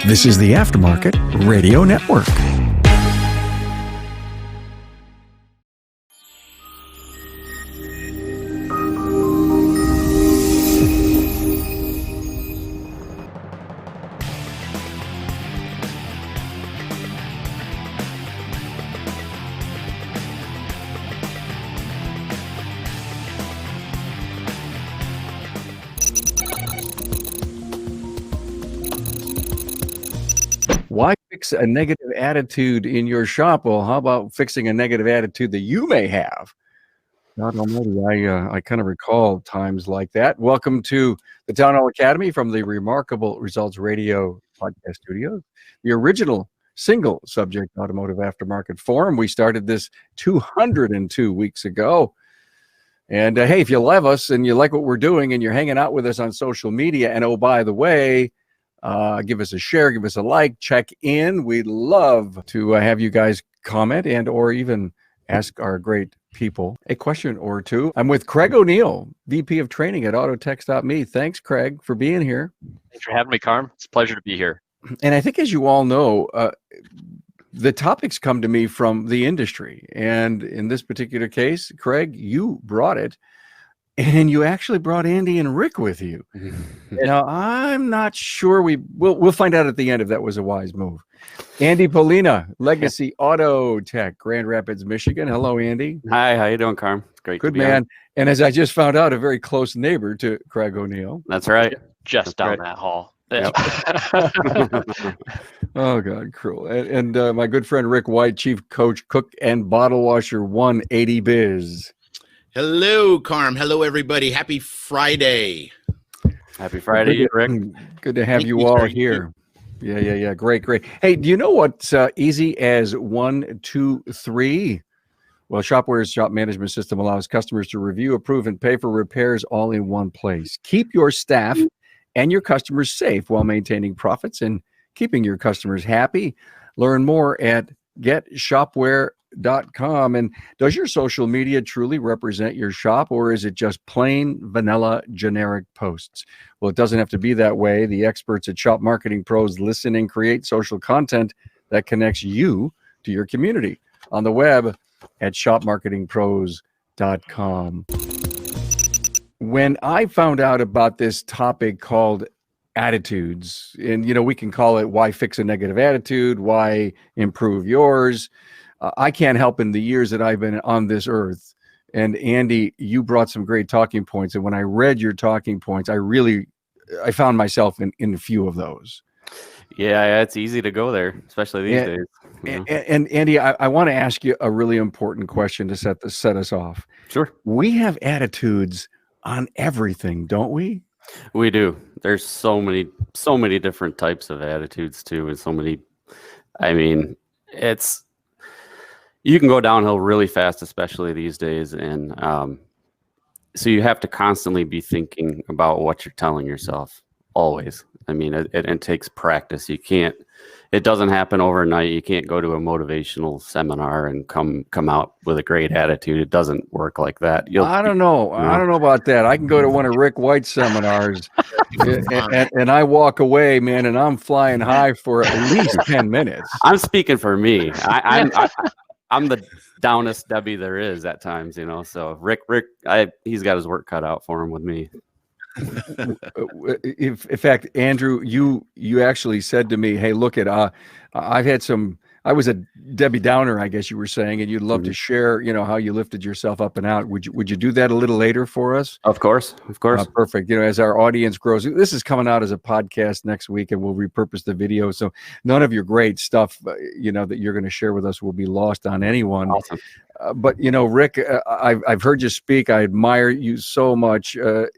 This is the Aftermarket Radio Network. Why fix a negative attitude in your shop? Well, how about fixing a negative attitude that you may have? God almighty, I kind of recall times like that. Welcome to the Town Hall Academy from the Remarkable Results Radio podcast studio, the original single subject automotive aftermarket forum. We started this 202 weeks ago. And hey, if you love us and you like what we're doing and you're hanging out with us on social media, and oh, by the way, give us a share, give us a like, check in. We'd love to have you guys comment and or even ask our great people a question or two. I'm with Craig O'Neill, VP of Training at Autotex.me. Thanks, Craig, for being here. Thanks for having me, Carm. It's a pleasure to be here. And I think, as you all know, the topics come to me from the industry. And in this particular case, Craig, you brought it. And you actually brought Andy and Rick with you. Now, I'm not sure we'll find out at the end if that was a wise move. Andy Pollina, Legacy Auto Tech, Grand Rapids, Michigan. Hello, Andy. Hi, how you doing, Carm? Great. Good, man. And as I just found out, a very close neighbor to Craig O'Neill. That's right. Just down that hall. Yep. Oh, God, cruel. And my good friend Rick White, Chief Coach, Cook and Bottle Washer 180 Biz. Hello, Carm. Hello, everybody. Happy Friday. Happy Friday, Rick. Good to have you all here. Yeah. Great. Hey, do you know what's easy as 1, 2, 3? Well, Shopware's shop management system allows customers to review, approve, and pay for repairs all in one place. Keep your staff and your customers safe while maintaining profits and keeping your customers happy. Learn more at getshopware.com. And does your social media truly represent your shop, or is it just plain vanilla generic posts? Well, it doesn't have to be that way. The experts at Shop Marketing Pros listen and create social content that connects you to your community on the web at shopmarketingpros.com. When I found out about this topic called attitudes, and we can call it why fix a negative attitude, why improve yours. I can't help in the years that I've been on this earth. And Andy, you brought some great talking points. And when I read your talking points, I found myself in a few of those. Yeah, it's easy to go there, especially these days. And Andy, I want to ask you a really important question to set us off. Sure. We have attitudes on everything, don't we? We do. There's so many different types of attitudes too. And you can go downhill really fast, especially these days. And so you have to constantly be thinking about what you're telling yourself always. It takes practice. It doesn't happen overnight. You can't go to a motivational seminar and come out with a great attitude. It doesn't work like that. I don't know about that. I can go to one of Rick White's seminars and I walk away, man, and I'm flying high for at least 10 minutes. I'm speaking for me. I'm the downest Debbie there is at times, So Rick, he's got his work cut out for him with me. In fact, Andrew, you actually said to me, "Hey, look at I was a Debbie Downer, I guess you were saying, and you'd love to share, how you lifted yourself up and out. Would you do that a little later for us?" Of course. Perfect. As our audience grows, this is coming out as a podcast next week, and we'll repurpose the video. So none of your great stuff, that you're going to share with us will be lost on anyone. Awesome. But Rick, I've heard you speak. I admire you so much. That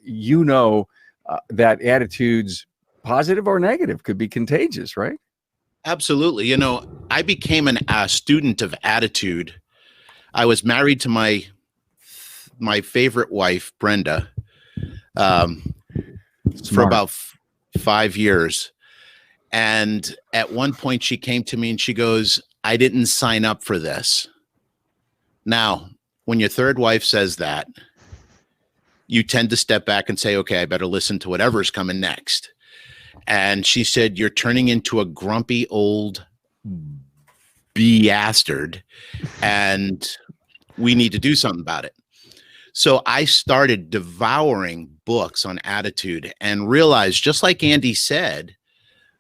attitudes, positive or negative, could be contagious, right? Absolutely. I became a student of attitude. I was married to my favorite wife, Brenda, for about 5 years. And at one point she came to me and she goes, "I didn't sign up for this." Now, when your third wife says that, you tend to step back and say, okay, I better listen to whatever's coming next. And she said, "You're turning into a grumpy old bastard, and we need to do something about it." So I started devouring books on attitude and realized, just like Andy said,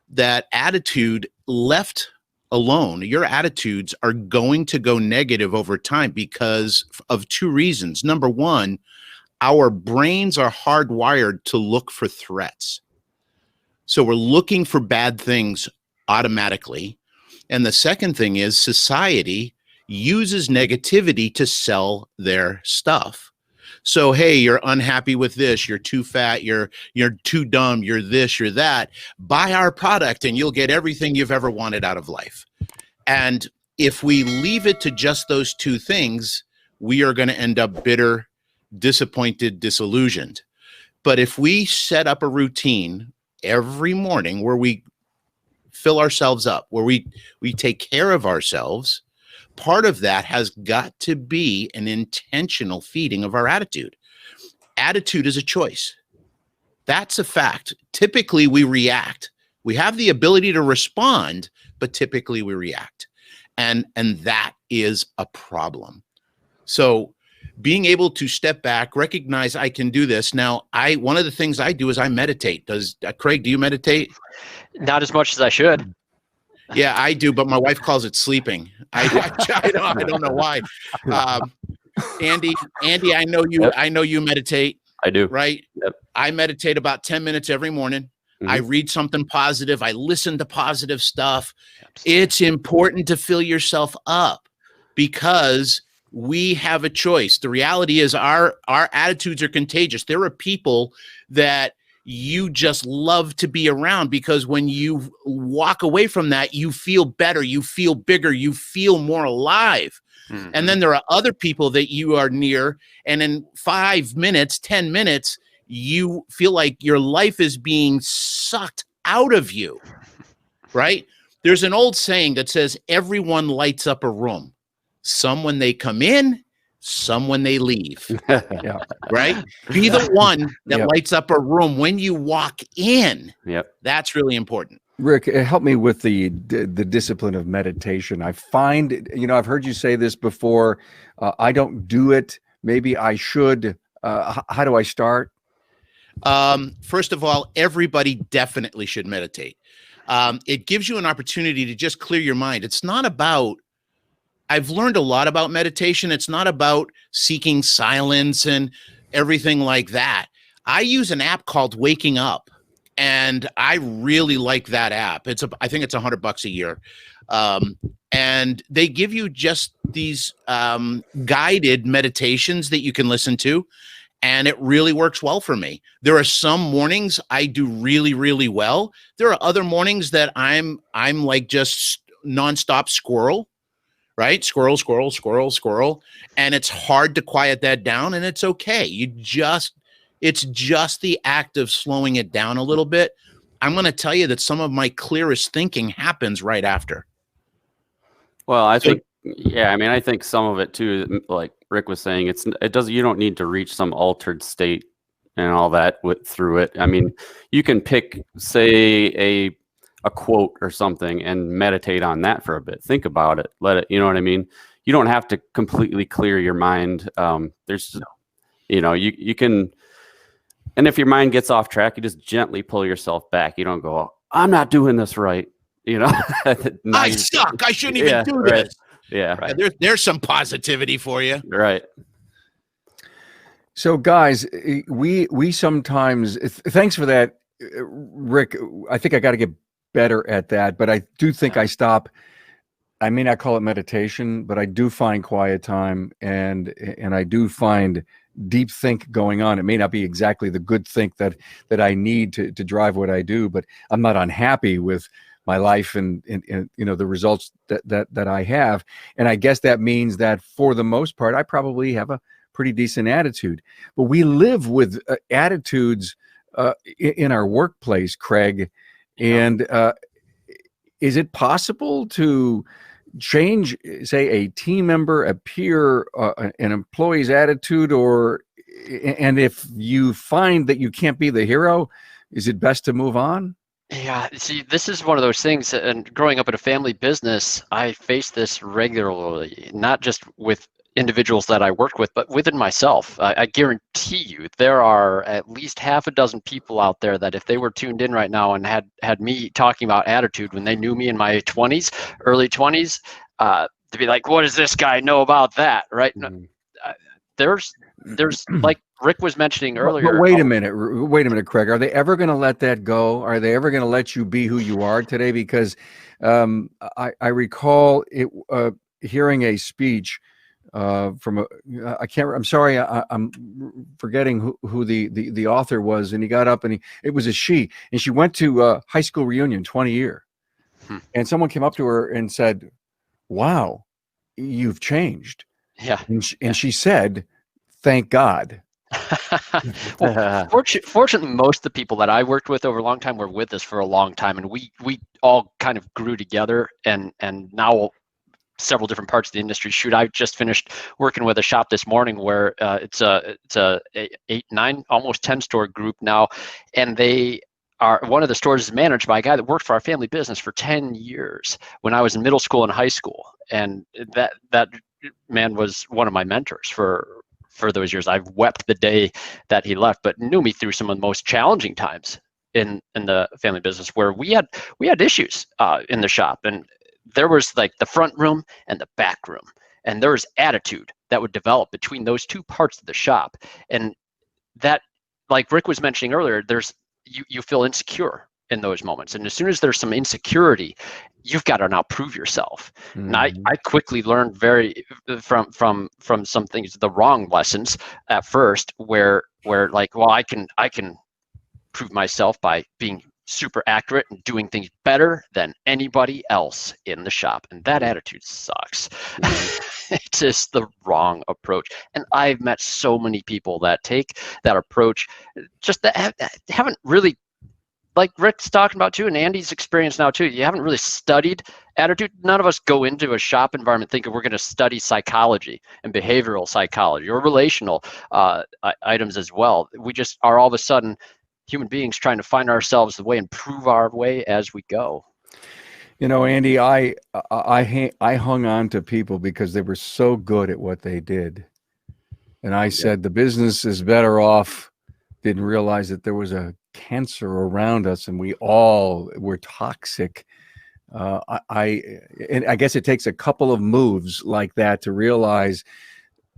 that attitude left alone, your attitudes are going to go negative over time because of two reasons. Number one, our brains are hardwired to look for threats. So we're looking for bad things automatically. And the second thing is society uses negativity to sell their stuff. So, hey, you're unhappy with this, you're too fat, you're too dumb, you're this, you're that. Buy our product and you'll get everything you've ever wanted out of life. And if we leave it to just those two things, we are going to end up bitter, disappointed, disillusioned. But if we set up a routine every morning where we fill ourselves up, where we take care of ourselves, part of that has got to be an intentional feeding of our attitude. Attitude is a choice. That's a fact. Typically, we react. We have the ability to respond, but typically we react. And that is a problem. So being able to step back, recognize I can do this. Now, one of the things I do is I meditate. Craig, do you meditate? Not as much as I should. Yeah, I do, but my wife calls it sleeping. I don't know why. Andy, I know you. Yep. I know you meditate. I do. Right? Yep. I meditate about 10 minutes every morning. Mm-hmm. I read something positive. I listen to positive stuff. Absolutely. It's important to fill yourself up because we have a choice. The reality is our attitudes are contagious. There are people that you just love to be around because when you walk away from that, you feel better, you feel bigger, you feel more alive. Mm-hmm. And then there are other people that you are near, and in 5 minutes, 10 minutes, you feel like your life is being sucked out of you, right? There's an old saying that says everyone lights up a room. Some when they come in, some when they leave. Yeah. Right? Be the one that lights up a room when you walk in. Yep. That's really important. Rick, help me with the discipline of meditation. I find, I've heard you say this before. I don't do it. Maybe I should. How do I start? First of all, everybody definitely should meditate. It gives you an opportunity to just clear your mind. It's not about, I've learned a lot about meditation. It's not about seeking silence and everything like that. I use an app called Waking Up, and I really like that app. I think it's $100 a year. And they give you just these guided meditations that you can listen to. And it really works well for me. There are some mornings I do really, really well. There are other mornings that I'm like just nonstop squirrel, right? Squirrel. And it's hard to quiet that down, and it's okay. It's just the act of slowing it down a little bit. I'm going to tell you that some of my clearest thinking happens right after. Well, I think some of it too, like Rick was saying, you don't need to reach some altered state and all that through it. I mean, you can pick, say, a quote or something and meditate on that for a bit. Think about it. Let it, you know what I mean? You don't have to completely clear your mind. You can, and if your mind gets off track, you just gently pull yourself back. You don't go, I'm not doing this right. I suck. I shouldn't even do this. Yeah. Right. There's some positivity for you. Right. So guys, we sometimes, thanks for that, Rick. I think I got to get better at that, but I do think I stop. I may not call it meditation, but I do find quiet time and I do find deep think going on. It may not be exactly the good think that I need to drive what I do, but I'm not unhappy with my life and the results that I have. And I guess that means that for the most part, I probably have a pretty decent attitude. But we live with attitudes in our workplace, Craig. And is it possible to change, say, a team member, a peer, an employee's attitude, and if you find that you can't be the hero, is it best to move on? Yeah, see, this is one of those things, and growing up in a family business, I face this regularly, not just with individuals that I work with, but within myself. I guarantee you there are at least half a dozen people out there that if they were tuned in right now and had me talking about attitude when they knew me in my 20s, early 20s, to be like, what does this guy know about that, right? Mhm. Uh, there's like Rick was mentioning But earlier. wait a minute, Craig. Are they ever going to let that go? Are they ever going to let you be who you are today? Because I recall hearing a speech from I can't. I'm sorry. I'm forgetting who the author was, and he got up and it was a she, and she went to high school reunion 20 year, Hmm. and someone came up to her and said, "Wow, you've changed," Yeah. and she said, "Thank God." Well, fortunately, most of the people that I worked with over a long time were with us for a long time, and we all kind of grew together. And now several different parts of the industry. Shoot, I just finished working with a shop this morning where it's a 8, 9, almost 10 store group now, and they are one of the stores is managed by a guy that worked for our family business for 10 years when I was in middle school and high school, and that man was one of my mentors for those years. I've wept the day that he left, but knew me through some of the most challenging times in the family business where we had issues in the shop, and there was like the front room and the back room, and there was attitude that would develop between those two parts of the shop. And that, like Rick was mentioning earlier, there's you feel insecure in those moments, and as soon as there's some insecurity, you've got to now prove yourself. And I quickly learned from some things, the wrong lessons at first, where like, well, I can prove myself by being super accurate and doing things better than anybody else in the shop, and that attitude sucks. It's just the wrong approach, and I've met so many people that take that approach, just that haven't really, like Rick's talking about too, and Andy's experience now too, you haven't really studied attitude. None of us go into a shop environment thinking we're going to study psychology and behavioral psychology or relational items as well. We just are all of a sudden human beings trying to find ourselves the way and prove our way as we go. You know, Andy, I hung on to people because they were so good at what they did. And I said, the business is better off. Didn't realize that there was a cancer around us and we all were toxic. And I guess it takes a couple of moves like that to realize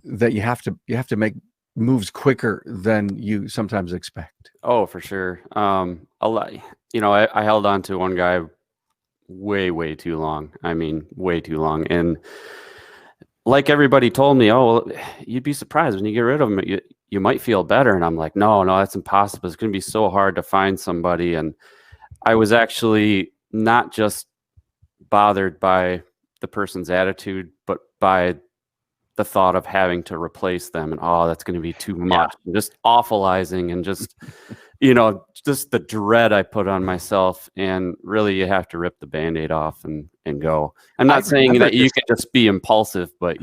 that you have to make moves quicker than you sometimes expect. Oh, for sure. A lot, I held on to one guy way too long. I mean, way too long. And like everybody told me, oh, well, you'd be surprised when you get rid of him. You might feel better. And I'm like, no, that's impossible. It's going to be so hard to find somebody. And I was actually not just bothered by the person's attitude, but by the thought of having to replace them, and that's going to be too much. And just awfulizing, and just just the dread I put on myself. And really, you have to rip the Band-Aid off and go. I'm not saying that you can just be impulsive, but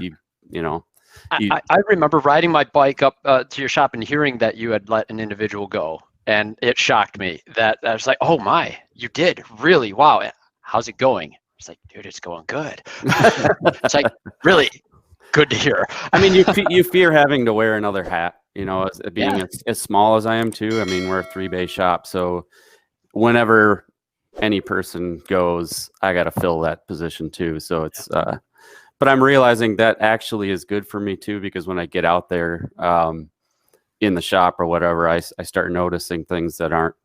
I remember riding my bike up to your shop and hearing that you had let an individual go, and it shocked me. That I was like, oh my, you did, really? Wow. How's it going? It's like, dude, it's going good. It's like, really good to hear. I mean, you fear having to wear another hat, as being as small as I am too. I mean, we're a 3-bay shop, so whenever any person goes, I got to fill that position too. So it's, but I'm realizing that actually is good for me too, because when I get out there in the shop or whatever, I start noticing things that aren't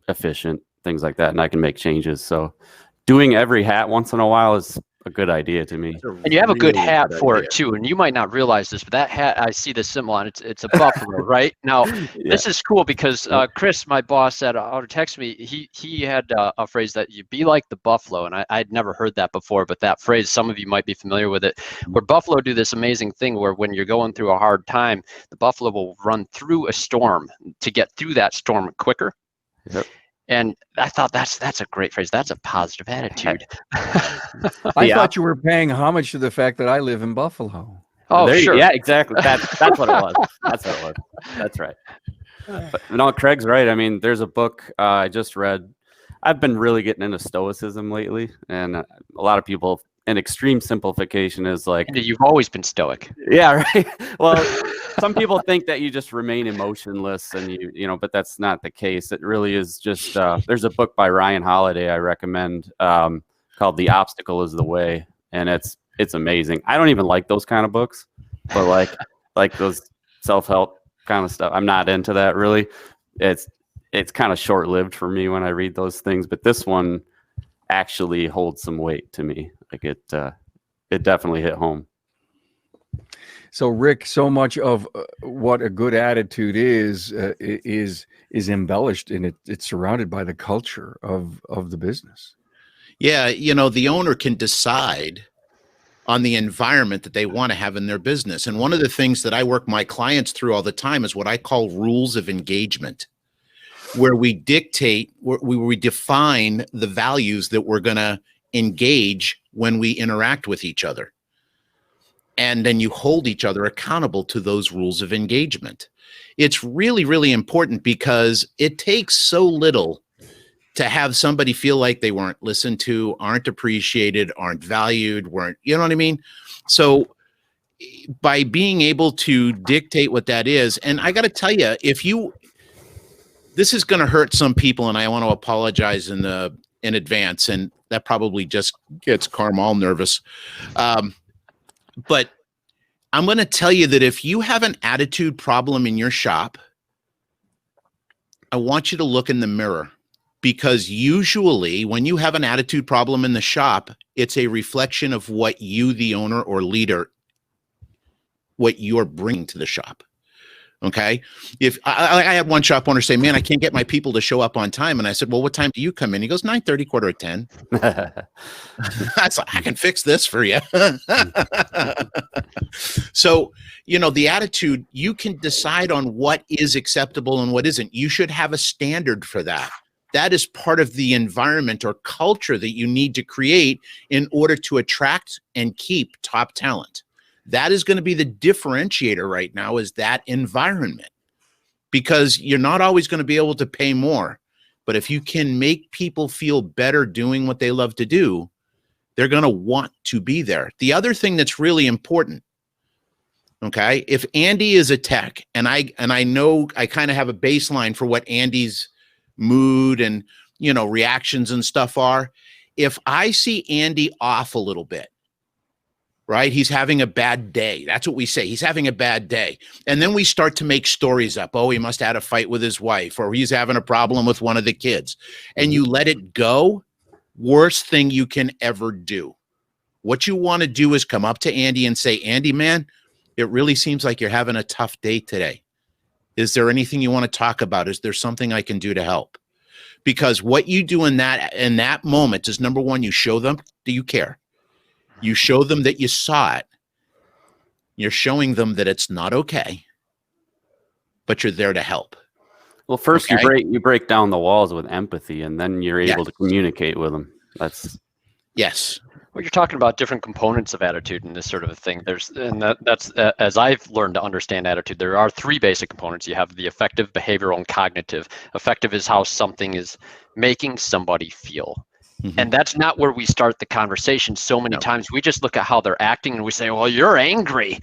efficient, things like that, and I can make changes. So doing every hat once in a while is a good idea to me. And you have a good hat for it too, and you might not realialize this, but that hat, I see the symbol on it. It's a buffalo, right? Now, this is cool because Chris, my boss at Outer, texted me. He had a phrase that you be like the buffalo, and I'd never heard that before. But that phrase, some of you might be familiar with it, where buffalo do this amazing thing where when you're going through a hard time, the buffalo will run through a storm to get through that storm quicker. Yep. And I thought that's a great phrase. That's a positive attitude. I thought you were paying homage to the fact that I live in Buffalo. Oh, sure. Yeah, exactly. That's what it was. That's what it was. That's right. But no, Craig's right. I mean, there's a book I just read. I've been really getting into stoicism lately, and a lot of people, an extreme simplification is like, And you've always been stoic. yeah, right. Well, some people think that you just remain emotionless, and but that's not the case. It really is just. There's a book by Ryan Holiday I recommend called "The Obstacle Is the Way," and it's amazing. I don't even like those kind of books, but like those self-help kind of stuff, I'm not into that really. It's kind of short-lived for me when I read those things, but this one actually holds some weight to me. Like it definitely hit home. So Rick, so much of what a good attitude is embellished, and it's surrounded by the culture of the business. Yeah, the owner can decide on the environment that they want to have in their business. And one of the things that I work my clients through all the time is what I call rules of engagement, where we dictate, where we define the values that we're going to engage when we interact with each other. And then you hold each other accountable to those rules of engagement. It's really, really important because it takes so little to have somebody feel like they weren't listened to, aren't appreciated, aren't valued, you know what I mean? So by being able to dictate what that is, and I got to tell you, this is going to hurt some people, and I want to apologize in advance, and that probably just gets Carmel nervous. But I'm going to tell you that if you have an attitude problem in your shop, I want you to look in the mirror, because usually when you have an attitude problem in the shop, it's a reflection of what you, the owner or leader, what you're bringing to the shop. Okay. If I had one shop owner say, man, I can't get my people to show up on time. And I said, well, what time do you come in? He goes, 9:30, 9:45. I said, I can fix this for you. So, the attitude, you can decide on what is acceptable and what isn't. You should have a standard for that. That is part of the environment or culture that you need to create in order to attract and keep top talent. That is going to be the differentiator right now, is that environment, because you're not always going to be able to pay more. But if you can make people feel better doing what they love to do, they're going to want to be there. The other thing that's really important, okay, if Andy is a tech, and I know I kind of have a baseline for what Andy's mood and, reactions and stuff are. If I see Andy off a little bit, right? He's having a bad day. That's what we say. He's having a bad day. And then we start to make stories up. Oh, he must have had a fight with his wife, or he's having a problem with one of the kids. And you let it go. Worst thing you can ever do. What you want to do is come up to Andy and say, Andy, man, it really seems like you're having a tough day today. Is there anything you want to talk about? Is there something I can do to help? Because what you do in that moment is, number one, you show them that you care. You show them that you saw it. You're showing them that it's not okay, but you're there to help. Well, first you break down the walls with empathy, and then you're able to communicate with them. Yes. Well, you're talking about different components of attitude and this sort of a thing. That's as I've learned to understand attitude, there are three basic components. You have the affective, behavioral, and cognitive. Affective is how something is making somebody feel. Mm-hmm. And that's not where we start the conversation. So many times we just look at how they're acting and we say, well, you're angry.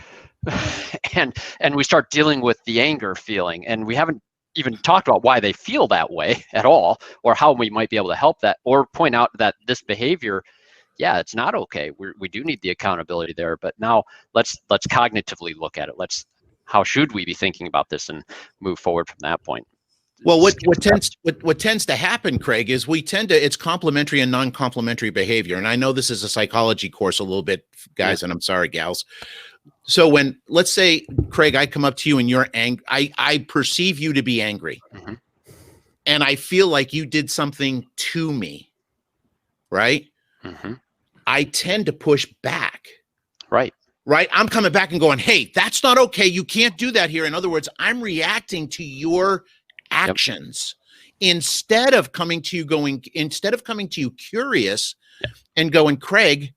and we start dealing with the anger feeling. And we haven't even talked about why they feel that way at all, or how we might be able to help that, or point out that this behavior, it's not okay. We do need the accountability there. But now let's cognitively look at it. How should we be thinking about this and move forward from that point? Well, what tends to happen, Craig, is it's complementary and non-complementary behavior. And I know this is a psychology course a little bit, guys, and I'm sorry, gals. So when, let's say, Craig, I come up to you and you're angry, I perceive you to be angry. Mm-hmm. And I feel like you did something to me, right? Mm-hmm. I tend to push back. Right. I'm coming back and going, hey, that's not okay. You can't do that here. In other words, I'm reacting to your actions instead of coming to you curious and going, Craig,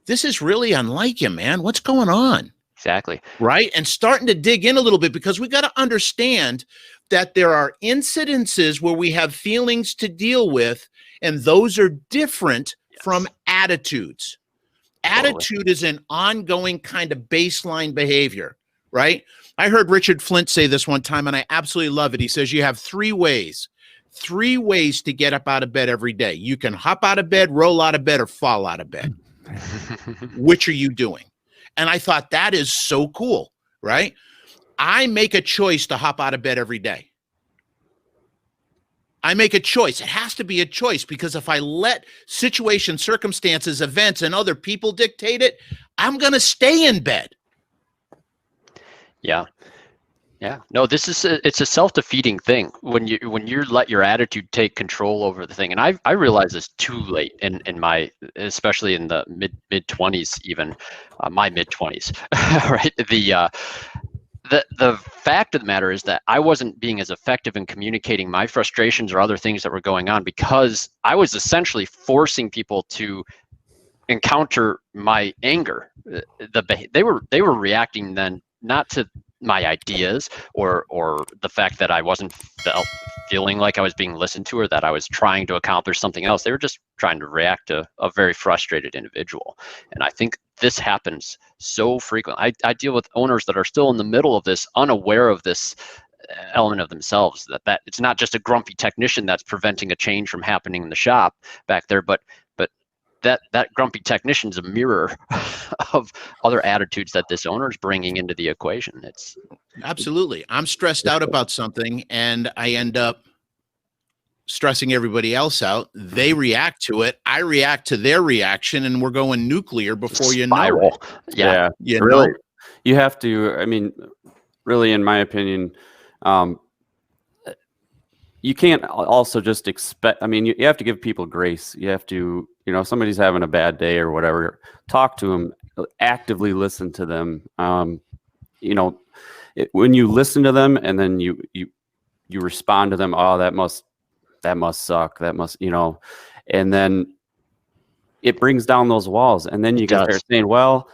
this is really unlike you, man. What's going on? Exactly. Right. And starting to dig in a little bit, because we got to understand that there are incidences where we have feelings to deal with, and those are different from attitudes. Attitude is an ongoing kind of baseline behavior, right? I heard Richard Flint say this one time, and I absolutely love it. He says you have three ways to get up out of bed every day. You can hop out of bed, roll out of bed, or fall out of bed. Which are you doing? And I thought that is so cool, right? I make a choice to hop out of bed every day. I make a choice. It has to be a choice, because if I let situations, circumstances, events, and other people dictate it, I'm going to stay in bed. Yeah. Yeah. No, it's a self-defeating thing when you let your attitude take control over the thing. And I realized this too late in my, especially in the mid 20s, even my mid 20s, right? The fact of the matter is that I wasn't being as effective in communicating my frustrations or other things that were going on, because I was essentially forcing people to encounter my anger. They were reacting then not to my ideas or the fact that I wasn't feeling like I was being listened to, or that I was trying to accomplish something else. They were just trying to react to a very frustrated individual. And I think this happens so frequently. I deal with owners that are still in the middle of this, unaware of this element of themselves, that it's not just a grumpy technician that's preventing a change from happening in the shop back there, but that grumpy technician is a mirror of other attitudes that this owner is bringing into the equation. It's absolutely. I'm stressed out about something, and I end up stressing everybody else out. They react to it. I react to their reaction, and we're going nuclear before you know it. Yeah. Really, you have to. I mean, really, in my opinion, you can't also just expect. I mean, you have to give people grace. You have to, if somebody's having a bad day or whatever, talk to them, actively listen to them. When you listen to them and then you respond to them, oh, that must suck. That must, and then it brings down those walls. And then you can start saying, well,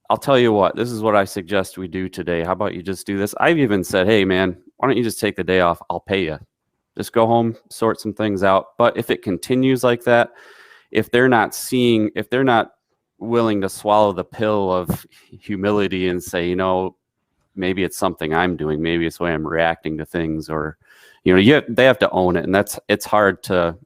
I'll tell you what, this is what I suggest we do today. How about you just do this? I've even said, hey, man, why don't you just take the day off? I'll pay you. Just go home, sort some things out. But if it continues like that, if they're not willing to swallow the pill of humility and say, maybe it's something I'm doing, maybe it's the way I'm reacting to things, or, they have to own it. And it's hard to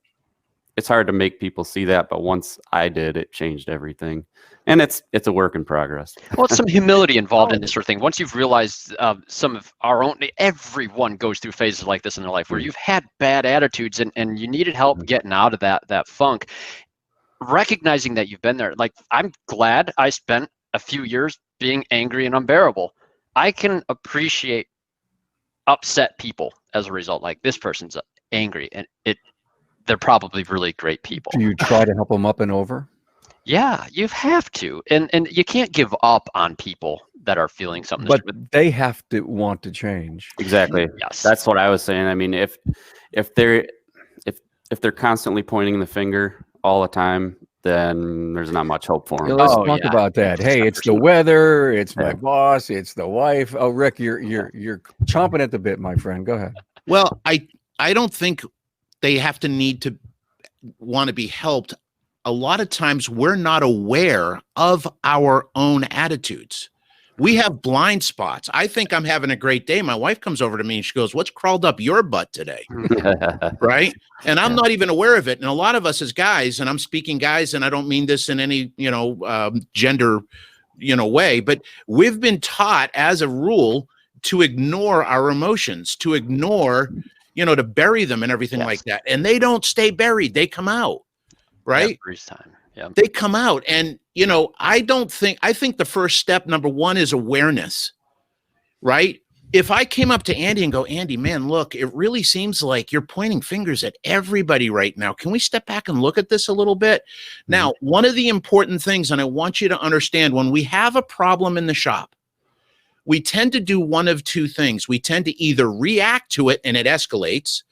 make people see that. But once I did, it changed everything. And it's a work in progress. Well, it's some humility involved in this sort of thing. Once you've realized some of our own, everyone goes through phases like this in their life where you've had bad attitudes and you needed help getting out of that funk. Recognizing that you've been there. Like, I'm glad I spent a few years being angry and unbearable. I can appreciate upset people as a result. Like, this person's angry, and they're probably really great people. Do you try to help them up and over? Yeah, you have to, and you can't give up on people that are feeling something. But they have to want to change. Exactly. Yes, that's what I was saying. I mean, if they're constantly pointing the finger all the time, then there's not much hope for them. Yeah, let's talk about that. Hey, it's the weather, it's my boss, it's the wife. Oh, Rick, you're chomping at the bit, my friend. Go ahead. Well, I don't think they have to need to want to be helped. A lot of times we're not aware of our own attitudes. We have blind spots. I think I'm having a great day. My wife comes over to me and she goes, "What's crawled up your butt today?" Right? And I'm not even aware of it. And a lot of us as guys, and I'm speaking guys, and I don't mean this in any, gender, way, but we've been taught as a rule to ignore our emotions, to ignore, to bury them and everything like that. And they don't stay buried. They come out. Right? Every time. Yeah. They come out. And, I think the first step, number one, is awareness, right? If I came up to Andy and go, "Andy, man, look, it really seems like you're pointing fingers at everybody right now. Can we step back and look at this a little bit?" Now, one of the important things, and I want you to understand, when we have a problem in the shop, we tend to do one of two things. We tend to either react to it and it escalates,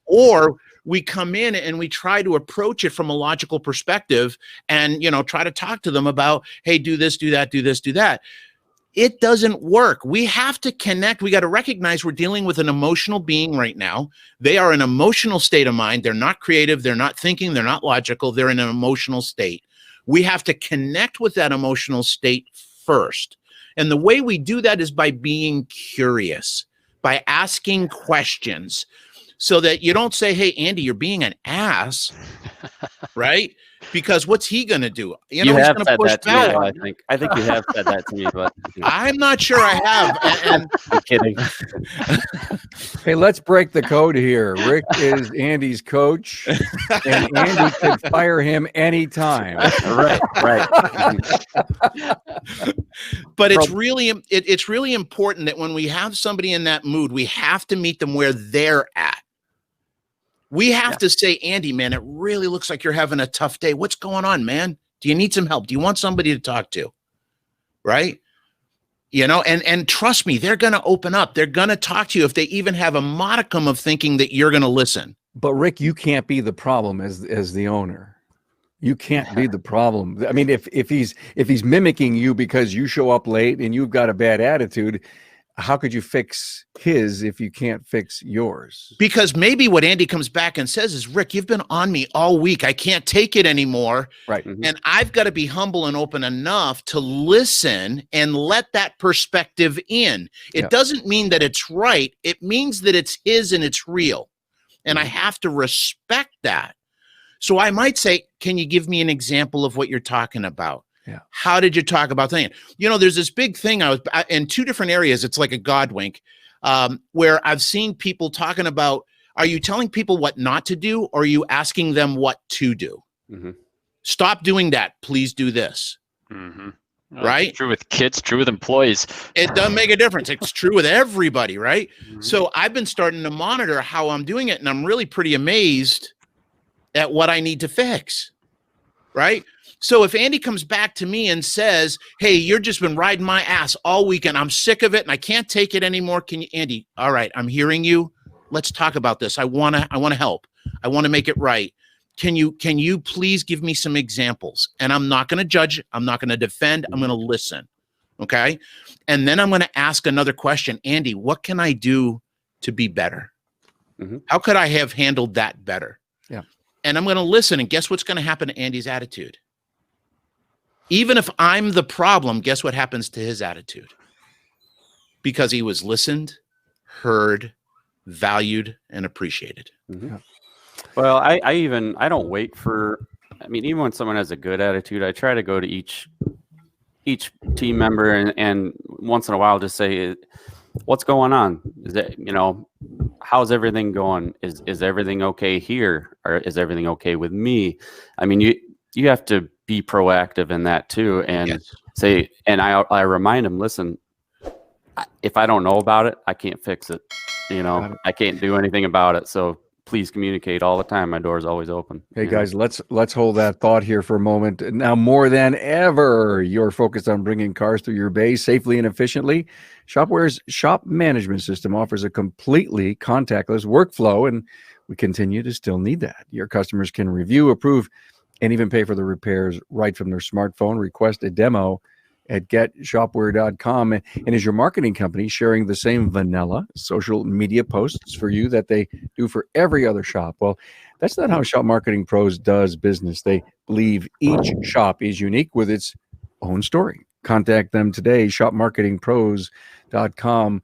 or we come in and we try to approach it from a logical perspective and, try to talk to them about, hey, do this, do that, do this, do that. It doesn't work. We have to connect. We got to recognize we're dealing with an emotional being right now. They are an emotional state of mind. They're not creative. They're not thinking. They're not logical. They're in an emotional state. We have to connect with that emotional state first. And the way we do that is by being curious, by asking questions, so that you don't say, hey, Andy, you're being an ass, right? Because what's he going to do? You he's have going said push that to me, back. though, I think you have said that to me, but I'm not sure I have. And I'm kidding. Hey, let's break the code here. Rick is Andy's coach, and Andy can fire him anytime. Right. but it's really important that when we have somebody in that mood, we have to meet them where they're at. We have to say, Andy, man, it really looks like you're having a tough day. What's going on, man? Do you need some help? Do you want somebody to talk to? Right? You know, and trust me, they're going to open up. They're going to talk to you if they even have a modicum of thinking that you're going to listen. But Rick, you can't be the problem as the owner. You can't be the problem. I mean, if he's mimicking you because you show up late and you've got a bad attitude, how could you fix his if you can't fix yours? Because maybe what Andy comes back and says is, Rick, you've been on me all week. I can't take it anymore. Right. And I've got to be humble and open enough to listen and let that perspective in. It doesn't mean that it's right. It means that it's his and it's real. And I have to respect that. So I might say, can you give me an example of what you're talking about? Yeah. How did you talk about that? You know, there's this big thing. I was in two different areas. It's like a God wink, where I've seen people talking about, are you telling people what not to do, or are you asking them what to do? Stop doing that. Please do this. Right? It's true with kids, true with employees. It doesn't make a difference. It's true with everybody, right? So I've been starting to monitor how I'm doing it, and I'm really pretty amazed at what I need to fix, right? So if Andy comes back to me and says, hey, you've just been riding my ass all weekend. I'm sick of it and I can't take it anymore. Can you, Andy? All right, I'm hearing you. Let's talk about this. I want to help. I want to make it right. Can you please give me some examples? And I'm not going to judge. I'm not going to defend. I'm going to listen. Okay. And then I'm going to ask another question. Andy, what can I do to be better? How could I have handled that better? Yeah. And I'm going to listen. And guess what's going to happen to Andy's attitude? Even if I'm the problem, guess what happens to his attitude? Because he was listened, heard, valued, and appreciated. Well, I don't wait for, I mean, even when someone has a good attitude, I try to go to each team member and once in a while just say, what's going on? Is that, you know, how's everything going? Is everything okay here? Or is everything okay with me? I mean, you have to be proactive in that too, and say, and I remind them, listen, if I don't know about it, I can't fix it. You know, I can't do anything about it. So please communicate all the time. My door is always open. Hey guys, let's hold that thought here for a moment. Now, more than ever, you're focused on bringing cars through your bay safely and efficiently. Shopware's shop management system offers a completely contactless workflow, and we continue to still need that. Your customers can review, approve, and even pay for the repairs right from their smartphone. Request a demo at getshopware.com. And is your marketing company sharing the same vanilla social media posts for you that they do for every other shop? Well, that's not how Shop Marketing Pros does business. They believe each shop is unique with its own story. Contact them today, shopmarketingpros.com.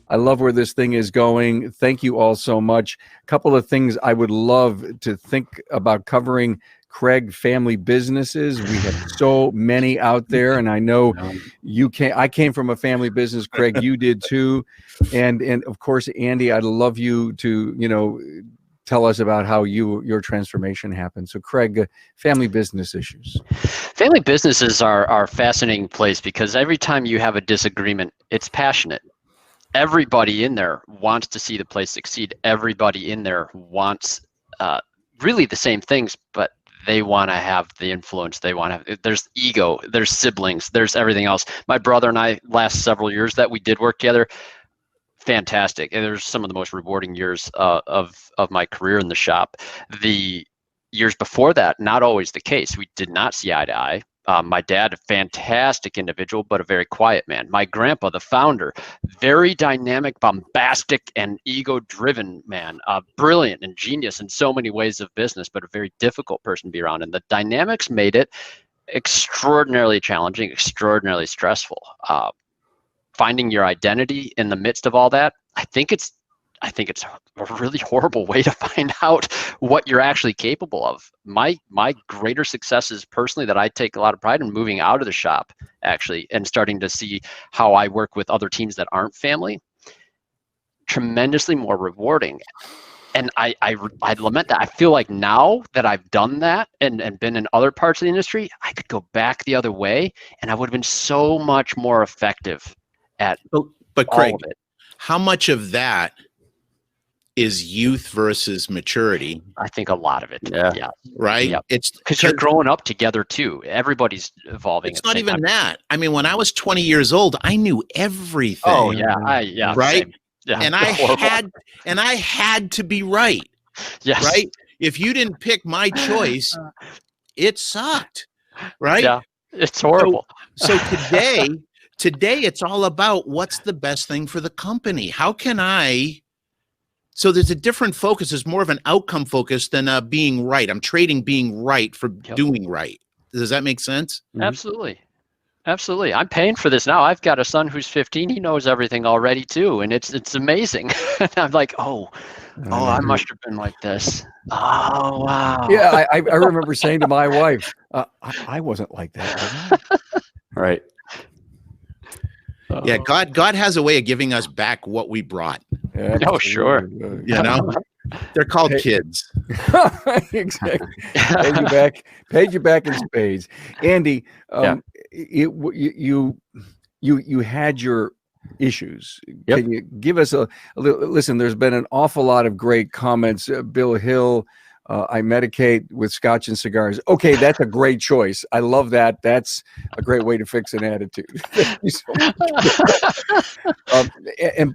I love where this thing is going. Thank you all so much. A couple of things I would love to think about covering. Craig, family businesses. We have so many out there, and I know you can. I came from a family business. Craig, you did too, and of course, Andy, I'd love you to tell us about how your transformation happened. So, Craig, family business issues. Family businesses are a fascinating place because every time you have a disagreement, it's passionate. Everybody in there wants to see the place succeed. Everybody in there wants really the same things, but they want to have the influence. They want to. There's ego. There's siblings. There's everything else. My brother and I, last several years that we did work together, fantastic. And there's some of the most rewarding years of my career in the shop. The years before that, not always the case. We did not see eye to eye. My dad, a fantastic individual, but a very quiet man. My grandpa, the founder, very dynamic, bombastic, and ego-driven man. Brilliant and genius in so many ways of business, but a very difficult person to be around. And the dynamics made it extraordinarily challenging, extraordinarily stressful. Finding your identity in the midst of all that, I think it's a really horrible way to find out what you're actually capable of. My greater successes personally that I take a lot of pride in moving out of the shop actually and starting to see how I work with other teams that aren't family, tremendously more rewarding. And I lament that. I feel like now that I've done that and been in other parts of the industry, I could go back the other way and I would have been so much more effective at But all Craig, of it. how much of that is youth versus maturity, I think a lot of it. Yeah. right? Yep. It's Because you're growing up together too. Everybody's evolving. It's at the not same even time. that. I mean, when I was 20 years old, I knew everything. Oh yeah, yeah, Right? same. Yeah, And I horrible. had to be right. Yes. Right? If you didn't pick my choice, it sucked. Right? Yeah, it's horrible. So today it's all about what's the best thing for the company. How can I? So there's a different focus. There's more of an outcome focus than being right. I'm trading being right for doing right. Does that make sense? Absolutely. Absolutely. I'm paying for this now. I've got a son who's 15. He knows everything already too. And it's amazing. I'm like, I must have been like this. Oh, wow. Yeah, I remember saying to my wife, I wasn't like that. Right. Yeah, God has a way of giving us back what we brought. Oh, sure. You know, they're called kids. Exactly. Paid you back in spades. Andy, you had your issues. Yep. Can you give us a little? Listen, there's been an awful lot of great comments. Bill Hill, I medicate with scotch and cigars. Okay, that's a great choice. I love that. That's a great way to fix an attitude. Thank you so much. And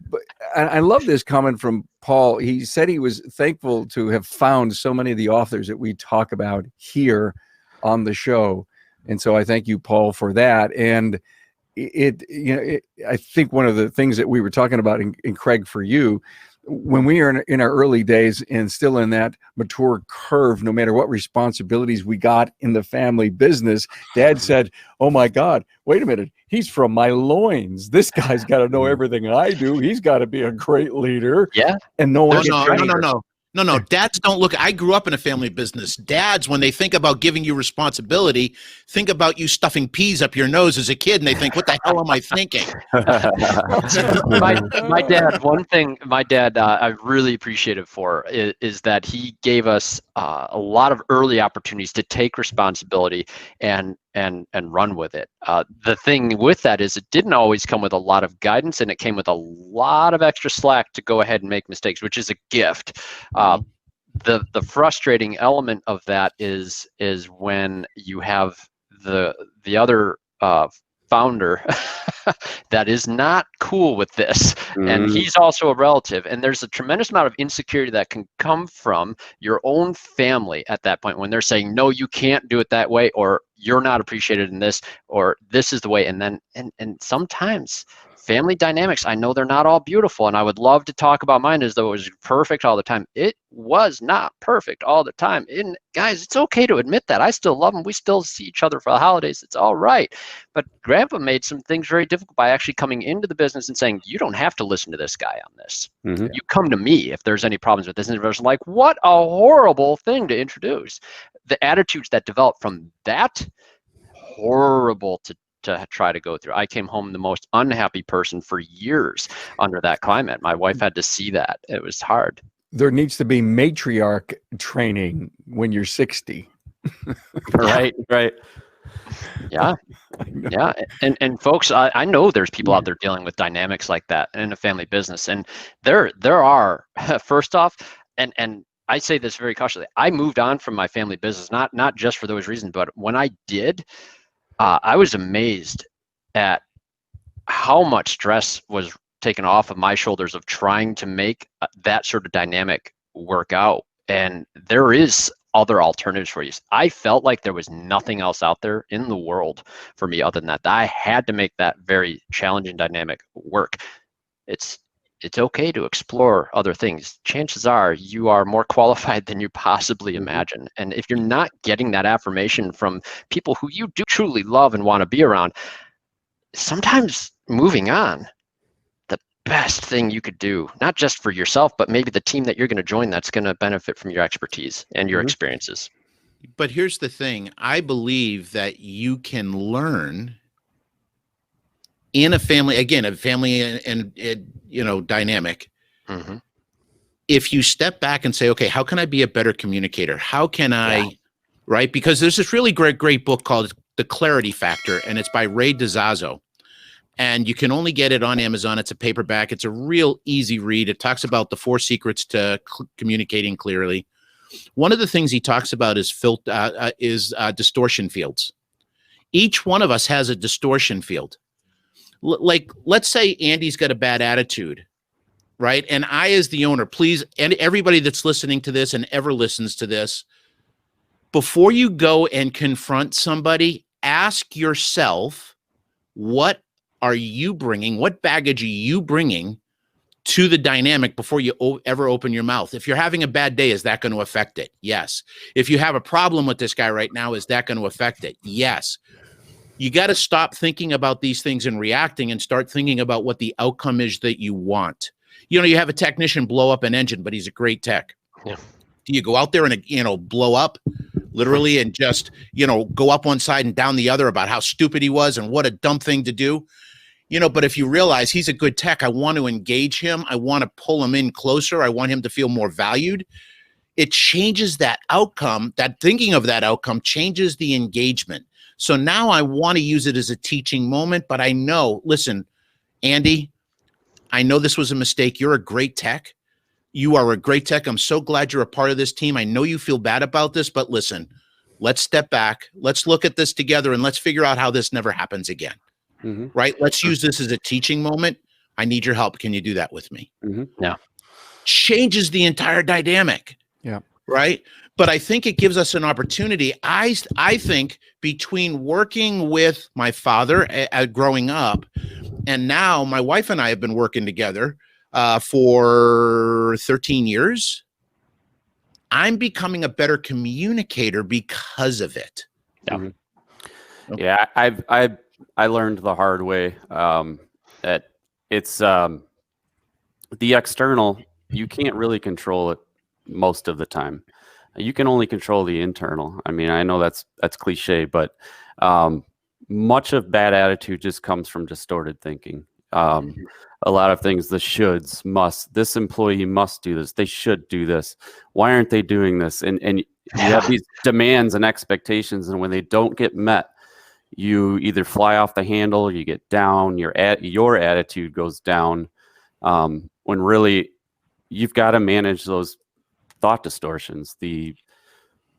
I love this comment from Paul. He said he was thankful to have found so many of the authors that we talk about here on the show. And so I thank you, Paul, for that. And I think one of the things that we were talking about in Craig for you, when we are in our early days and still in that mature curve, no matter what responsibilities we got in the family business, Dad said, "Oh my God, wait a minute. He's from my loins. This guy's got to know everything I do. He's got to be a great leader." Yeah. And no one. No. Dads don't look. I grew up in a family business. Dads, when they think about giving you responsibility, think about you stuffing peas up your nose as a kid, and they think, "What the hell am I thinking?" my dad. One thing my dad I really appreciate it for is that he gave us a lot of early opportunities to take responsibility and run with it. The thing with that is it didn't always come with a lot of guidance, and it came with a lot of extra slack to go ahead and make mistakes, which is a gift. The frustrating element of that is when you have the other founder that is not cool with this, and he's also a relative, and there's a tremendous amount of insecurity that can come from your own family at that point when they're saying, no, you can't do it that way, or you're not appreciated in this, or this is the way. And then and sometimes family dynamics, I know they're not all beautiful, and I would love to talk about mine as though it was perfect all the time. It was not perfect all the time. And guys, it's okay to admit that. I still love him. We still see each other for the holidays. It's all right. But Grandpa made some things very difficult by actually coming into the business and saying, you don't have to listen to this guy on this. You come to me if there's any problems with this. And everyone's like, what a horrible thing to introduce. The attitudes that develop from that, horrible to try to go through. I came home the most unhappy person for years under that climate. My wife had to see that. It was hard. There needs to be matriarch training when you're 60. Right. Yeah. Yeah. And folks, I know there's people out there dealing with dynamics like that in a family business. And there are, first off, and I say this very cautiously, I moved on from my family business, not just for those reasons, but when I did, I was amazed at how much stress was taken off of my shoulders of trying to make that sort of dynamic work out. And there is other alternatives for you. I felt like there was nothing else out there in the world for me other than that. I had to make that very challenging dynamic work. It's okay to explore other things. Chances are you are more qualified than you possibly imagine. And if you're not getting that affirmation from people who you do truly love and want to be around, sometimes moving on, the best thing you could do, not just for yourself, but maybe the team that you're going to join that's going to benefit from your expertise and your experiences. But here's the thing. I believe that you can learn in a family, again, a family and dynamic. If you step back and say, okay, how can I be a better communicator? How can I, right? Because there's this really great book called The Clarity Factor, and it's by Ray DiZazzo. And you can only get it on Amazon. It's a paperback. It's a real easy read. It talks about the 4 secrets to communicating clearly. One of the things he talks about is distortion fields. Each one of us has a distortion field. Like, let's say Andy's got a bad attitude, right? And I, as the owner, please, and everybody that's listening to this and ever listens to this, before you go and confront somebody, ask yourself, what are you bringing? What baggage are you bringing to the dynamic before you ever open your mouth? If you're having a bad day, is that going to affect it? Yes. If you have a problem with this guy right now, is that going to affect it? Yes. You got to stop thinking about these things and reacting and start thinking about what the outcome is that you want. You have a technician blow up an engine, but he's a great tech. Yeah. Do you go out there and, blow up literally and just, go up one side and down the other about how stupid he was and what a dumb thing to do? But if you realize he's a good tech, I want to engage him. I want to pull him in closer. I want him to feel more valued. It changes that outcome. That thinking of that outcome changes the engagement. So now I want to use it as a teaching moment, but I know, listen, Andy, I know this was a mistake. You're a great tech. You are a great tech. I'm so glad you're a part of this team. I know you feel bad about this, but listen, let's step back. Let's look at this together and let's figure out how this never happens again. Right? Let's use this as a teaching moment. I need your help. Can you do that with me? Yeah. Changes the entire dynamic. Yeah. Right? But I think it gives us an opportunity. I think between working with my father growing up, and now my wife and I have been working together for 13 years, I'm becoming a better communicator because of it. Yeah. Yeah, I learned the hard way that it's the external, you can't really control it most of the time. You can only control the internal. I mean, I know that's cliche, but much of bad attitude just comes from distorted thinking. A lot of things, the shoulds, must, this employee must do this. They should do this. Why aren't they doing this? And you have these demands and expectations, and when they don't get met, you either fly off the handle, you get down, your attitude goes down, when really you've got to manage those thought distortions, the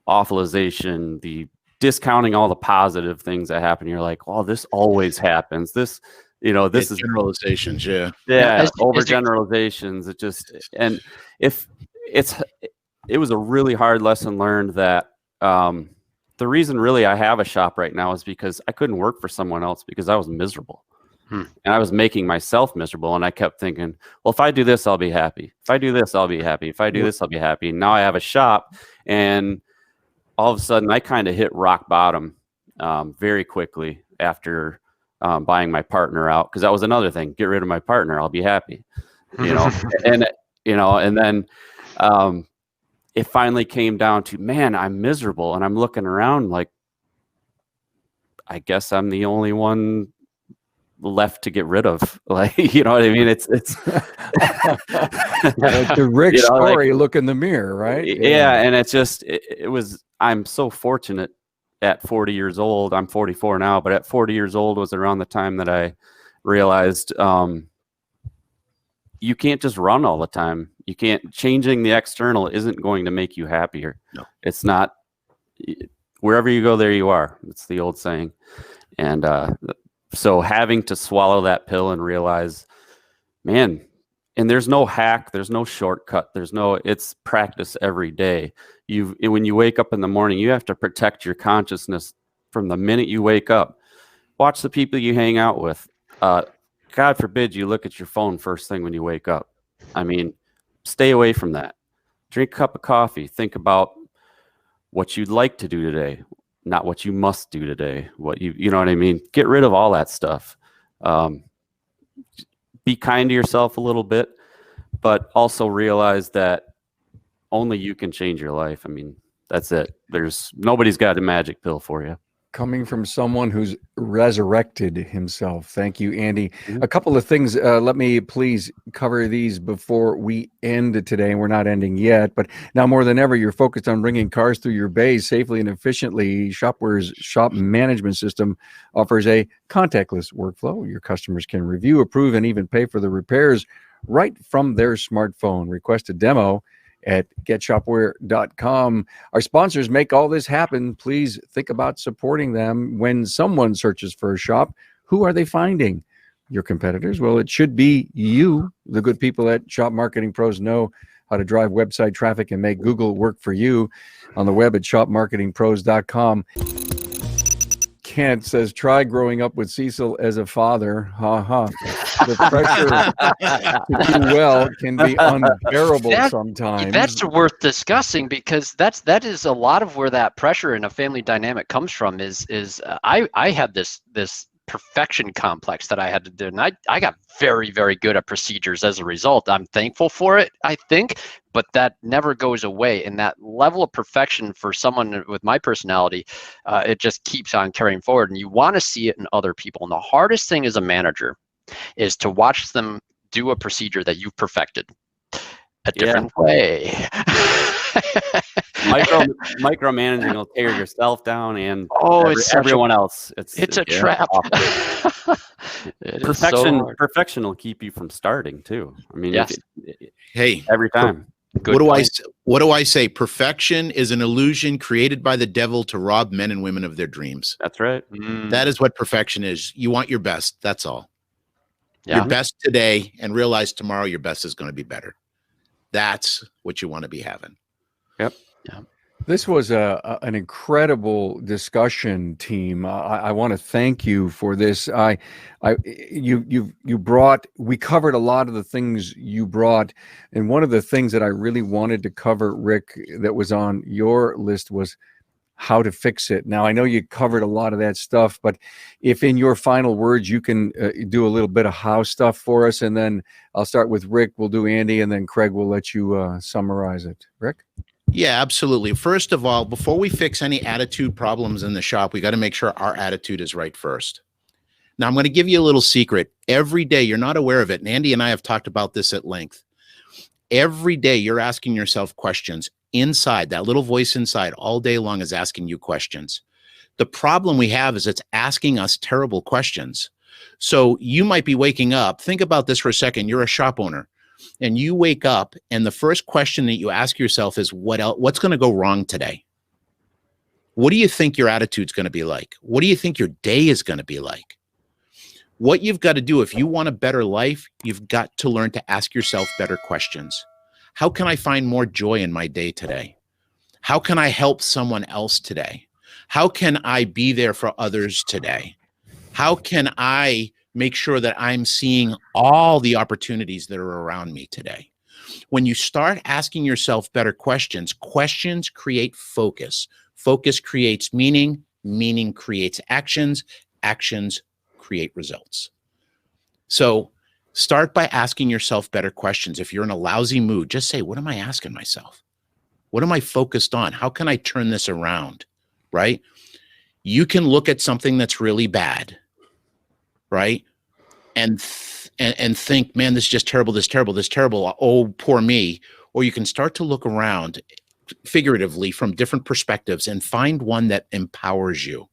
awfulization, the discounting all the positive things that happen. You're like, oh, this always happens. This is generalizations. Yeah. Overgeneralizations. It just, and it was a really hard lesson learned that, the reason really I have a shop right now is because I couldn't work for someone else because I was miserable. And I was making myself miserable. And I kept thinking, well, if I do this, I'll be happy. If I do this, I'll be happy. If I do this, I'll be happy. And now I have a shop, and all of a sudden I kind of hit rock bottom very quickly after buying my partner out. Because that was another thing. Get rid of my partner, I'll be happy. And then it finally came down to, man, I'm miserable. And I'm looking around like, I guess I'm the only one left to get rid of. Like, you know what I mean? It's like the Rick story, look in the mirror, right? Yeah. And it's just, it was, I'm so fortunate at 40 years old. I'm 44 now, but at 40 years old was around the time that I realized, you can't just run all the time. You can't, changing the external isn't going to make you happier. No. It's not, wherever you go, there you are. It's the old saying. And so having to swallow that pill and realize, man, And there's no hack, there's no shortcut, it's practice every day. When you wake up in the morning, you have to protect your consciousness from the minute you wake up. Watch the people you hang out with. God forbid you look at your phone first thing when you wake up. I mean, stay away from that. Drink a cup of coffee. Think about what you'd like to do today, not what you must do today. You know what I mean? Get rid of all that stuff. Be kind to yourself a little bit, but also realize that only you can change your life. I mean, that's it. Nobody's got a magic pill for you. Coming from someone who's resurrected himself. Thank you, Andy. A couple of things. Let me please cover these before we end today. We're not ending yet, but now more than ever, you're focused on bringing cars through your bays safely and efficiently. Shopware's shop management system offers a contactless workflow. Your customers can review, approve, and even pay for the repairs right from their smartphone. Request a demo at getshopware.com. Our sponsors make all this happen. Please think about supporting them. When someone searches for a shop, who are they finding? Your competitors? Well, it should be you. The good people at Shop Marketing Pros know how to drive website traffic and make Google work for you. On the web at shopmarketingpros.com. Kent says, try growing up with Cecil as a father. The pressure to do well can be unbearable sometimes. That's worth discussing, because that is a lot of where that pressure in a family dynamic comes from. I had this perfection complex that I had to do, and I got very, very good at procedures as a result. I'm thankful for it, I think, but that never goes away. And that level of perfection for someone with my personality, it just keeps on carrying forward, and you want to see it in other people. And the hardest thing as a manager is to watch them do a procedure that you've perfected a different way. Micromanaging will tear yourself down and everyone else. It's a trap. Perfection will keep you from starting too. I mean, yes. Every time. What do I say? Perfection is an illusion created by the devil to rob men and women of their dreams. That's right. That is what perfection is. You want your best. That's all. Yeah. Your best today, and realize tomorrow your best is going to be better. That's what you want to be having. Yep. Yeah. This was an incredible discussion, team. I want to thank you for this. We covered a lot of the things you brought, and one of the things that I really wanted to cover, Rick, that was on your list was how to fix it. Now, I know you covered a lot of that stuff, but if in your final words you can do a little bit of how stuff for us, and then I'll start with Rick, we'll do Andy, and then Craig will let you summarize it. Rick? Yeah, absolutely. First of all, before we fix any attitude problems in the shop, we got to make sure our attitude is right first. Now, I'm going to give you a little secret. Every day, you're not aware of it, and Andy and I have talked about this at length. Every day, you're asking yourself questions. Inside, that little voice inside all day long is asking you questions. The problem we have is it's asking us terrible questions. So you might be waking up. Think about this for a second. You're a shop owner, and you wake up, and the first question that you ask yourself is, what's going to go wrong today? What do you think your attitude's going to be like? What do you think your day is going to be like? What you've got to do, if you want a better life, you've got to learn to ask yourself better questions. How can I find more joy in my day today? How can I help someone else today? How can I be there for others today? How can I make sure that I'm seeing all the opportunities that are around me today? When you start asking yourself better questions, questions create focus. Focus creates meaning. Meaning creates actions. Actions create results. So start by asking yourself better questions. If you're in a lousy mood, just say, what am I asking myself? What am I focused on? How can I turn this around? Right? You can look at something that's really bad, right? And think, man, this is just terrible, this terrible, this terrible. Oh, poor me. Or you can start to look around figuratively from different perspectives and find one that empowers you.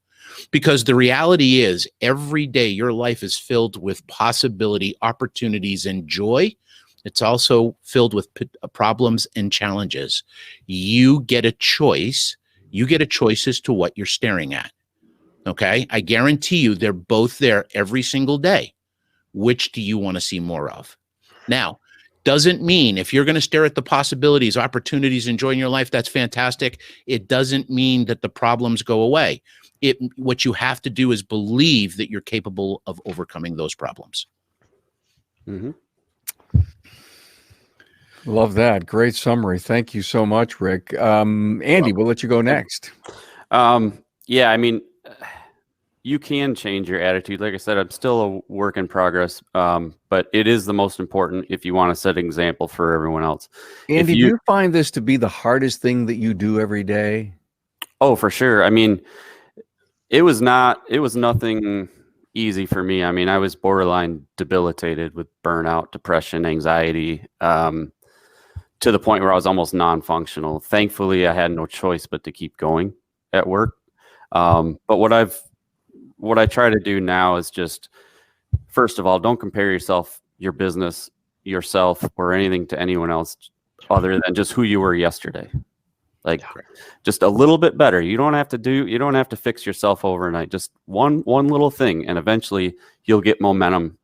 Because the reality is, every day your life is filled with possibility, opportunities, and joy. It's also filled with problems and challenges. You get a choice. You get a choice as to what you're staring at. Okay? I guarantee you they're both there every single day. Which do you want to see more of? Now, Doesn't mean if you're going to stare at the possibilities, opportunities, enjoying your life, that's fantastic. It doesn't mean that the problems go away. What you have to do is believe that you're capable of overcoming those problems. Mm-hmm. Love that. Great summary. Thank you so much, Rick. Andy, we'll let you go next. Yeah, I mean, you can change your attitude. Like I said, I'm still a work in progress, but it is the most important if you want to set an example for everyone else. Andy, do you find this to be the hardest thing that you do every day? Oh, for sure. I mean, it was nothing easy for me. I mean, I was borderline debilitated with burnout, depression, anxiety, to the point where I was almost non-functional. Thankfully, I had no choice but to keep going at work. But what I try to do now is just, first of all, don't compare your business, yourself, or anything to anyone else other than just who you were yesterday. Like just a little bit better. You don't have to fix yourself overnight. Just one little thing, and eventually you'll get momentum.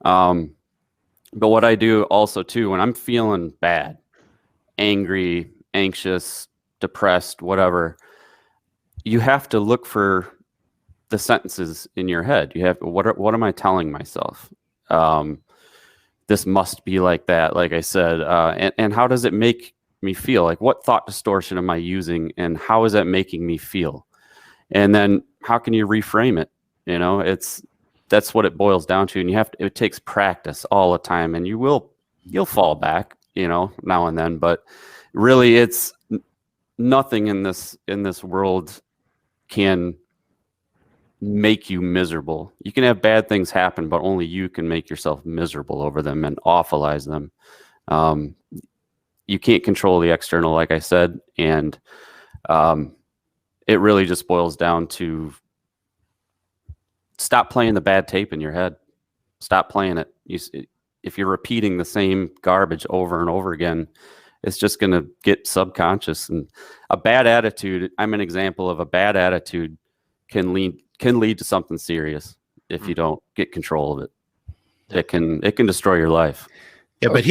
But what I do also too, when I'm feeling bad, angry, anxious, depressed, whatever, you have to look for the sentences in your head. You have, what am I telling myself? This must be like that, like I said, and how does it make me feel? Like, what thought distortion am I using, and how is that making me feel? And then how can you reframe it? You know, that's what it boils down to. And it takes practice all the time, and you'll fall back, you know, now and then, but really it's nothing in this world can make you miserable. You can have bad things happen, but only you can make yourself miserable over them and awfulize them. You can't control the external, like I said, and it really just boils down to stop playing the bad tape in your head. Stop playing it. If you're repeating the same garbage over and over again, it's just going to get subconscious. And a bad attitude, I'm an example of a bad attitude can lead to something serious if you don't get control of it. It can destroy your life. Yeah, but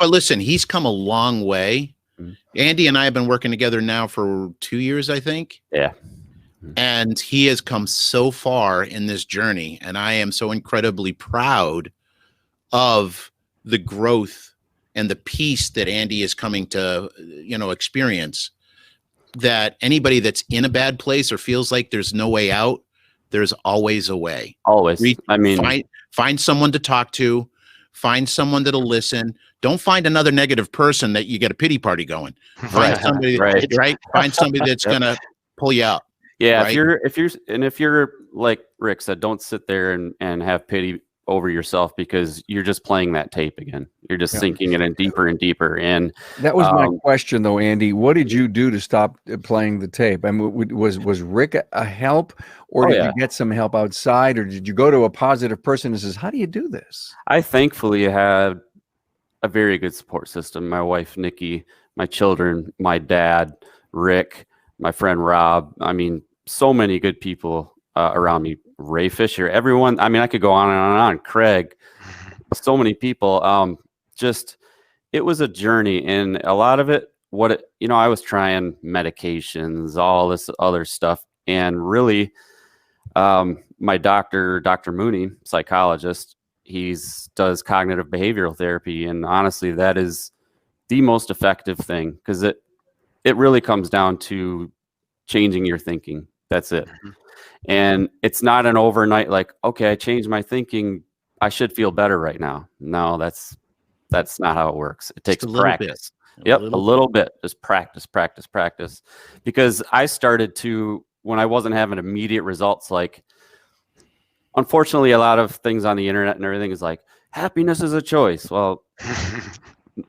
listen, he's come a long way. Mm-hmm. Andy and I have been working together now for 2 years, I think. Yeah. And he has come so far in this journey, and I am so incredibly proud of the growth and the peace that Andy is coming to, experience. That anybody that's in a bad place or feels like there's no way out, there's always a way. Always. Find someone to talk to, find someone that'll listen. Don't find another negative person that you get a pity party going. Find somebody, right? Find somebody that's gonna pull you out. Yeah, right? if you're like Rick said, don't sit there and have pity over yourself, because you're just playing that tape again. You're just sinking it in deeper and deeper. And that was my question, though, Andy. What did you do to stop playing the tape? I mean, was Rick a help, or did you get some help outside, or did you go to a positive person and says, "How do you do this?" I thankfully had a very good support system. My wife, Nikki, my children, my dad, Rick, my friend Rob. I mean, so many good people around me. Ray Fisher, everyone. I mean, I could go on and on and on. Craig, so many people. It was a journey, and a lot of it, I was trying medications, all this other stuff, and really, my doctor, Dr. Mooney, psychologist, does cognitive behavioral therapy, and honestly, that is the most effective thing, because it really comes down to changing your thinking. That's it. And it's not an overnight, like, okay, I changed my thinking, I should feel better right now. No, that's not how it works. It takes practice. A little bit. Just practice. Because I started to, when I wasn't having immediate results, like, unfortunately, a lot of things on the internet and everything is like, happiness is a choice. Well,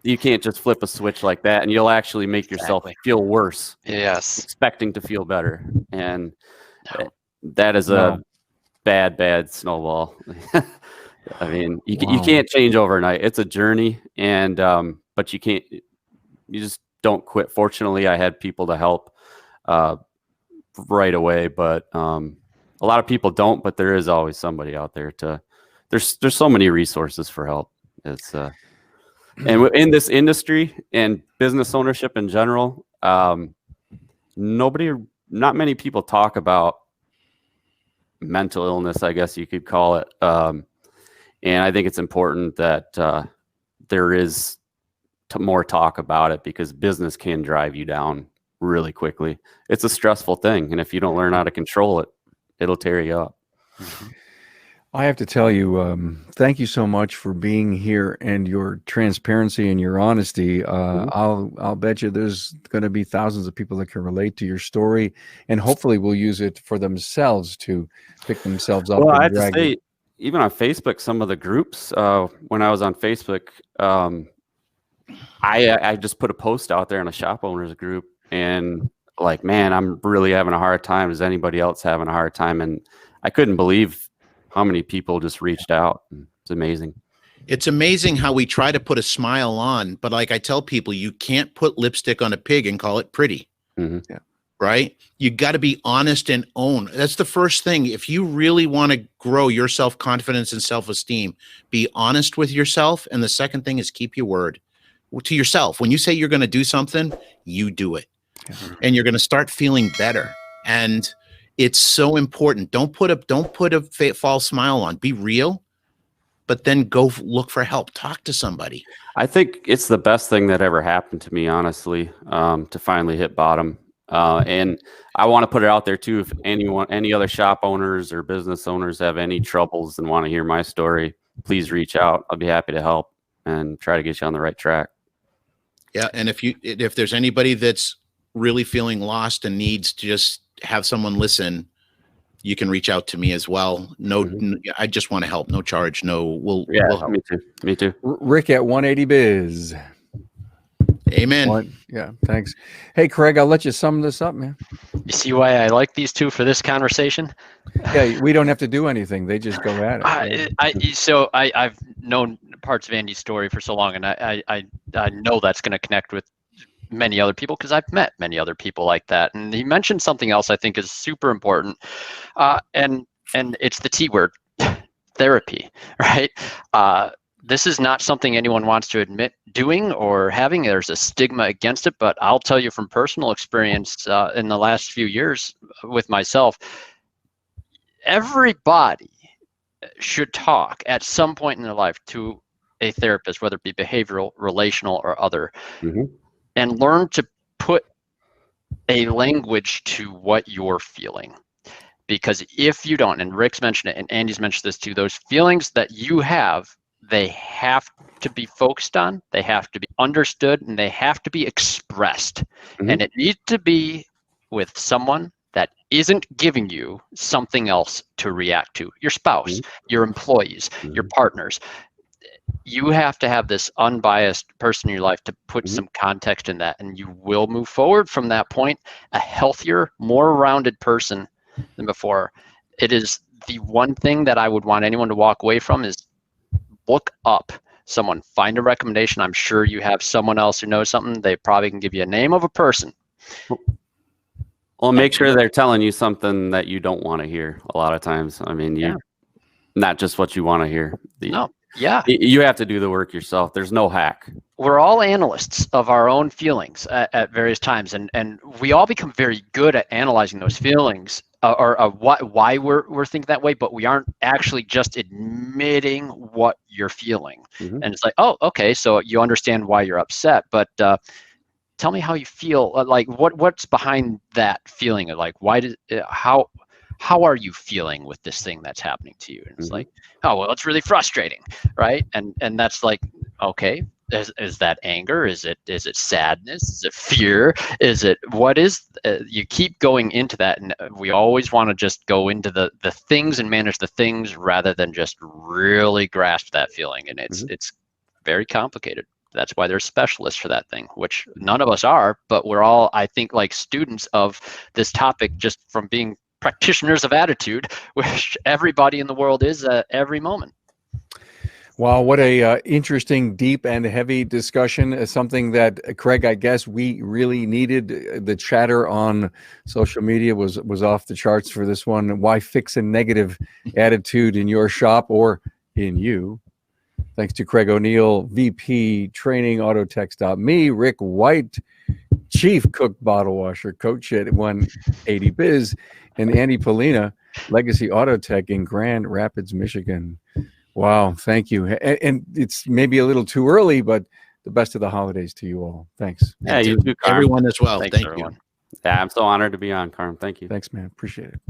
you can't just flip a switch like that, and you'll actually make yourself feel worse. Yes. Expecting to feel better. And that is a bad snowball. I mean, you can't change overnight. It's a journey, and but you just don't quit. Fortunately, I had people to help right away, but a lot of people don't. But there is always somebody out there there's so many resources for help. It's And in this industry and business ownership in general, not many people talk about mental illness, I guess you could call it. And I think it's important that there is more talk about it, because business can drive you down really quickly. It's a stressful thing. And if you don't learn how to control it, it'll tear you up. I have to tell you, thank you so much for being here and your transparency and your honesty. I'll bet you there's going to be thousands of people that can relate to your story, and hopefully will use it for themselves to pick themselves up. Well, and I have to drag say, it. even on Facebook, some of the groups, when I was on Facebook, I just put a post out there in a shop owners group, and like, man, I'm really having a hard time. Is anybody else having a hard time? And I couldn't believe how many people just reached out. It's amazing. It's amazing how we try to put a smile on, but like I tell people, you can't put lipstick on a pig and call it pretty. Yeah. Right? You got to be honest and own. That's the first thing. If you really want to grow your self-confidence and self-esteem, be honest with yourself. And the second thing is keep your word to yourself. When you say you're going to do something, you do it. And you're going to start feeling better. And it's so important. Don't put a false smile on. Be real, but then go look for help. Talk to somebody. I think it's the best thing that ever happened to me, honestly, to finally hit bottom. And I want to put it out there too. If any other shop owners or business owners have any troubles and want to hear my story, please reach out. I'll be happy to help and try to get you on the right track. Yeah. And if there's anybody that's really feeling lost and needs to just have someone listen, you can reach out to me as well. I just want to help. No charge. We'll help. Me too. Rick at 180biz. Amen. Yeah, thanks. Hey, Craig, I'll let you sum this up, man. You see why I like these two for this conversation? Yeah, we don't have to do anything. They just go at it. I've known parts of Andy's story for so long, and I know that's going to connect with many other people, because I've met many other people like that. And he mentioned something else I think is super important, and it's the T word, therapy, right? This is not something anyone wants to admit doing or having. There's a stigma against it, but I'll tell you from personal experience in the last few years with myself, everybody should talk at some point in their life to a therapist, whether it be behavioral, relational, or other, and learn to put a language to what you're feeling. Because if you don't, and Rick's mentioned it, and Andy's mentioned this too, those feelings that you have, they have to be focused on, they have to be understood, and they have to be expressed. And it needs to be with someone that isn't giving you something else to react to. Your spouse, your employees, your partners. You have to have this unbiased person in your life to put some context in that, and you will move forward from that point a healthier, more rounded person than before. It is the one thing that I would want anyone to walk away from is look up someone, find a recommendation. I'm sure you have someone else who knows something. They probably can give you a name of a person. Well, make sure they're telling you something that you don't want to hear a lot of times. I mean, not just what you want to hear. You have to do the work yourself. There's no hack. We're all analysts of our own feelings at various times, and we all become very good at analyzing those feelings or why we're thinking that way, but we aren't actually just admitting what you're feeling. And it's like, oh, okay, so you understand why you're upset, but tell me how you feel. Like what's behind that feeling? Like how are you feeling with this thing that's happening to you? And it's like, oh, well, it's really frustrating, right? And that's like, okay, is that anger? Is it sadness? Is it fear? Is it what is? You keep going into that, and we always want to just go into the things and manage the things rather than just really grasp that feeling. And it's very complicated. That's why there's specialists for that thing, which none of us are, but we're all, I think, like students of this topic just from being practitioners of attitude, which everybody in the world is at every moment. Wow, what a interesting, deep, and heavy discussion. Something that, Craig, I guess we really needed. The chatter on social media was off the charts for this one. Why fix a negative attitude in your shop or in you? Thanks to Craig O'Neill, VP Training, Autotex.me, Rick White, Chief Cook Bottle Washer Coach at 180 Biz, and Andy Pollina, Legacy Autotech in Grand Rapids, Michigan. Wow, thank you. And it's maybe a little too early, but the best of the holidays to you all. Thanks. Yeah, And you to too, Carm. everyone as well. Thanks, Thank everyone. you. Yeah, I'm so honored to be on, Carm. Thank you. Thanks, man. Appreciate it.